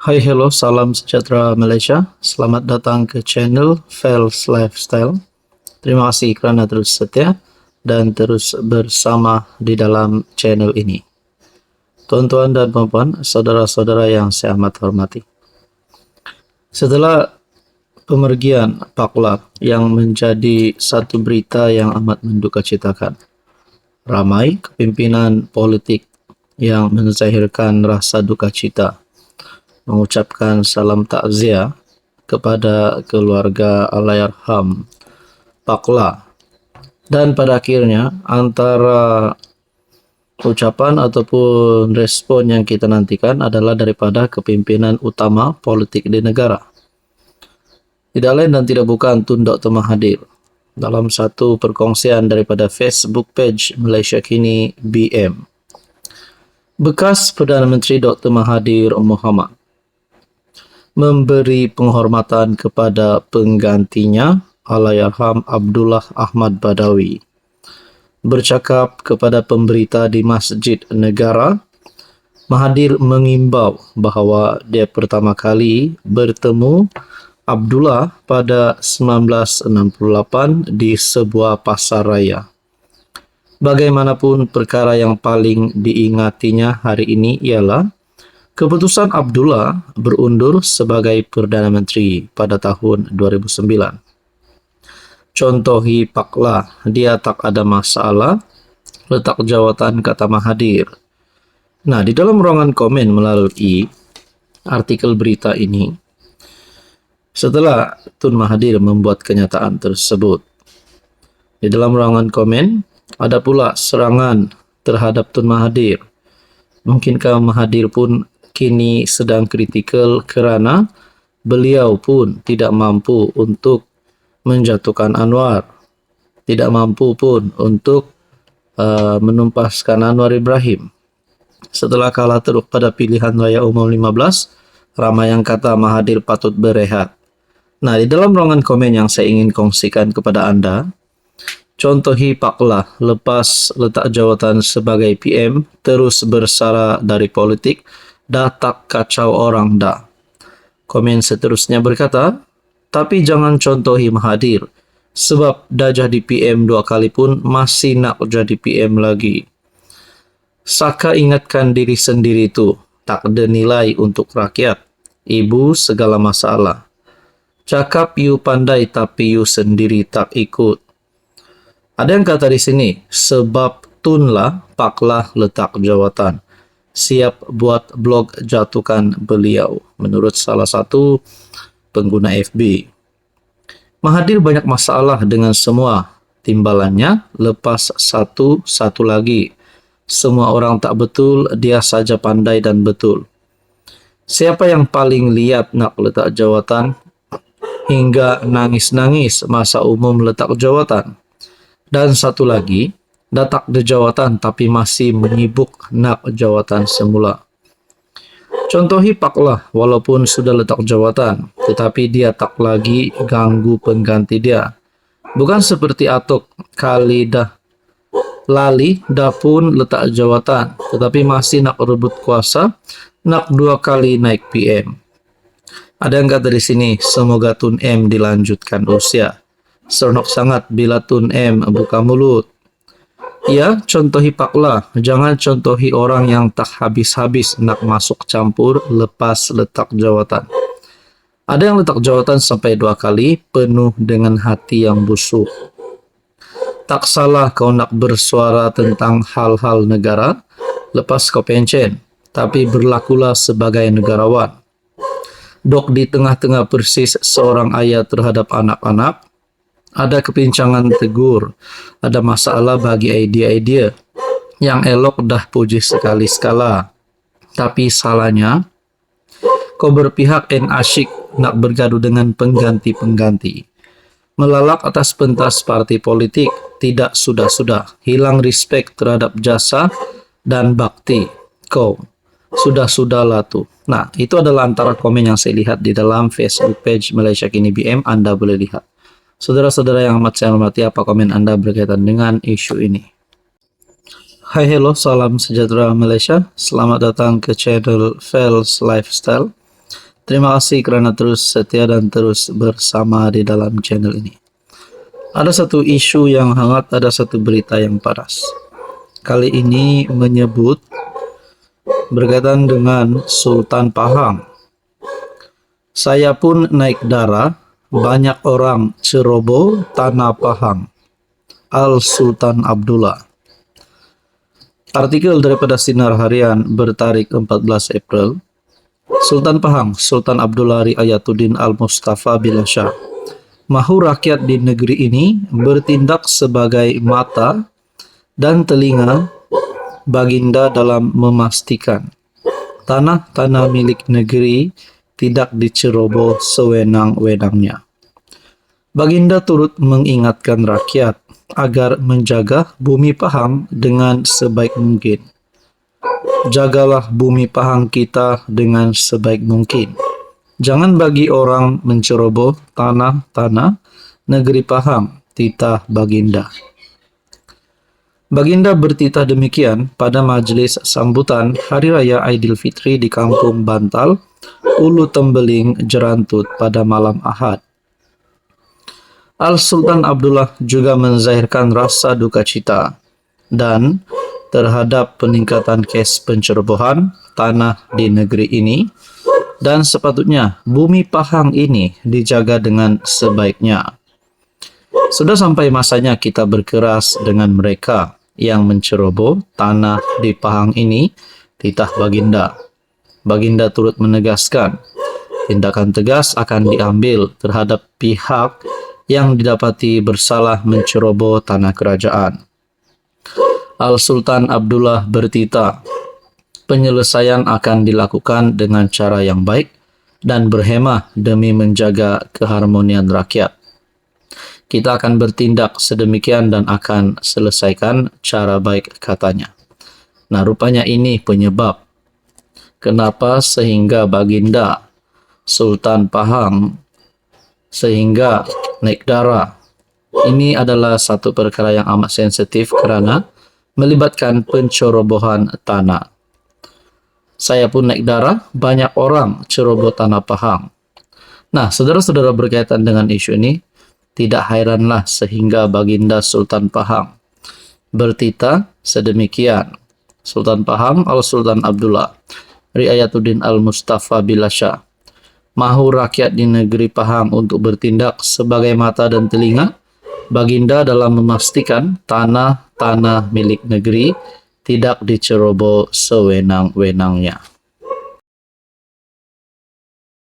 Hai, hello, salam sejahtera Malaysia. Selamat datang ke channel Fels Lifestyle. Terima kasih kerana terus setia dan terus bersama di dalam channel ini. Tuan-tuan dan puan-puan, saudara-saudara yang saya amat hormati. Setelah pemergian Pak Lap yang menjadi satu berita yang amat mendukacitakan, ramai kepimpinan politik yang menzahirkan rasa duka cita, mengucapkan salam takziah kepada keluarga Allahyarham Pak La. Dan pada akhirnya antara ucapan ataupun respon yang kita nantikan adalah daripada kepimpinan utama politik di negara. Tidak lain dan tidak bukan Tun Dr. Mahathir dalam satu perkongsian daripada Facebook page Malaysia Kini BM. Bekas Perdana Menteri Dr. Mahathir Mohamad memberi penghormatan kepada penggantinya Allahyarham Abdullah Ahmad Badawi. Bercakap kepada pemberita di Masjid Negara, Mahathir mengimbau bahawa dia pertama kali bertemu Abdullah pada 1968 di sebuah pasar raya. Bagaimanapun, perkara yang paling diingatinya hari ini ialah keputusan Abdullah berundur sebagai Perdana Menteri pada tahun 2009. Contohi Pak La, dia tak ada masalah letak jawatan, kata Mahathir. Nah, di dalam ruangan komen melalui artikel berita ini, setelah Tun Mahathir membuat kenyataan tersebut, di dalam ruangan komen ada pula serangan terhadap Tun Mahathir. Mungkinkah Mahathir pun kini sedang kritikal kerana beliau pun tidak mampu untuk menjatuhkan Anwar, tidak mampu pun untuk menumpaskan Anwar Ibrahim. Setelah kalah teruk pada pilihan raya umum 15, ramai yang kata Mahathir patut berehat. Nah, di dalam ruangan komen yang saya ingin kongsikan kepada anda, contohi Pak La lepas letak jawatan sebagai PM terus bersara dari politik, dah tak kacau orang dah. Komen seterusnya berkata, tapi jangan contohi Mahathir, sebab dah jadi PM 2 kali pun masih nak jadi PM lagi. Saka ingatkan diri sendiri tu, tak ada nilai untuk rakyat. Ibu segala masalah. Cakap you pandai tapi you sendiri tak ikut. Ada yang kata di sini, sebab Tun lah Pak La letak jawatan. Siap buat blog jatuhkan beliau, menurut salah satu pengguna FB. Mahathir banyak masalah dengan semua timbalannya, lepas satu lagi. Semua orang tak betul, dia saja pandai dan betul. Siapa yang paling liat nak letak jawatan hingga nangis-nangis masa umum letak jawatan? Dan satu lagi, dah tak ada jawatan tapi masih menyibuk nak jawatan semula. Contohi Pak La, walaupun sudah letak jawatan, tetapi dia tak lagi ganggu pengganti dia. Bukan seperti Atok, kali dah lali, dah pun letak jawatan, tetapi masih nak rebut kuasa, nak 2 kali naik PM. Ada yang kata di sini, semoga Tun M dilanjutkan usia. Seronok sangat bila Tun M buka mulut. Ya, contohi Pak La, jangan contohi orang yang tak habis-habis nak masuk campur lepas letak jawatan. Ada yang letak jawatan sampai 2 kali, penuh dengan hati yang busuk. Tak salah kau nak bersuara tentang hal-hal negara, lepas kau pencen, tapi berlakulah sebagai negarawan. Dok di tengah-tengah persis seorang ayah terhadap anak-anak, ada kepincangan tegur, ada masalah bagi idea-idea. Yang elok dah puji sekali-sekala. Tapi salahnya, kau berpihak dan asyik nak bergaduh dengan pengganti-pengganti. Melalak atas pentas parti politik, tidak sudah-sudah. Hilang respek terhadap jasa dan bakti kau. Sudah-sudahlah tu. Nah, itu adalah antara komen yang saya lihat di dalam Facebook page Malaysia Kini BM. Anda boleh lihat. Saudara-saudara yang amat saya hormati, apa komen Anda berkaitan dengan isu ini? Hai, hello, salam sejahtera Malaysia. Selamat datang ke channel Fels Lifestyle. Terima kasih karena terus setia dan terus bersama di dalam channel ini. Ada satu isu yang hangat, ada satu berita yang panas. Kali ini menyebut berkaitan dengan Sultan Pahang. Saya pun naik darah, banyak orang ceroboh tanah Pahang. Al Sultan Abdullah. Artikel daripada Sinar Harian bertarik 14 April. Sultan Pahang, Sultan Abdullah Riayatuddin Al-Mustafa Billah Shah, mahu rakyat di negeri ini bertindak sebagai mata dan telinga baginda dalam memastikan tanah-tanah milik negeri tidak diceroboh sewenang-wenangnya. Baginda turut mengingatkan rakyat agar menjaga bumi Pahang dengan sebaik mungkin. Jagalah bumi Pahang kita dengan sebaik mungkin. Jangan bagi orang menceroboh tanah-tanah negeri Pahang, titah Baginda. Baginda bertitah demikian pada majelis sambutan Hari Raya Aidilfitri di Kampung Bantal, Ulu Tembeling, Jerantut pada malam Ahad. Al Sultan Abdullah juga menzahirkan rasa duka cita dan terhadap peningkatan kes pencerobohan tanah di negeri ini, dan sepatutnya bumi Pahang ini dijaga dengan sebaiknya. Sudah sampai masanya kita berkeras dengan mereka yang menceroboh tanah di Pahang ini, titah Baginda. Baginda turut menegaskan, tindakan tegas akan diambil terhadap pihak yang didapati bersalah menceroboh tanah kerajaan. Al Sultan Abdullah bertitah, penyelesaian akan dilakukan dengan cara yang baik dan berhemah demi menjaga keharmonian rakyat. Kita akan bertindak sedemikian dan akan selesaikan cara baik, katanya. Nah, rupanya ini penyebab kenapa sehingga Baginda Sultan Pahang sehingga naik darah. Ini adalah satu perkara yang amat sensitif karena melibatkan pencerobohan tanah. Saya pun naik darah, banyak orang ceroboh tanah Pahang. Nah, saudara-saudara, berkaitan dengan isu ini, tidak heranlah sehingga Baginda Sultan Pahang bertitah sedemikian. Sultan Pahang Al Sultan Abdullah Riayatuddin Al-Mustafa Billah Shah, mahu rakyat di negeri Pahang untuk bertindak sebagai mata dan telinga Baginda dalam memastikan tanah-tanah milik negeri tidak diceroboh sewenang-wenangnya.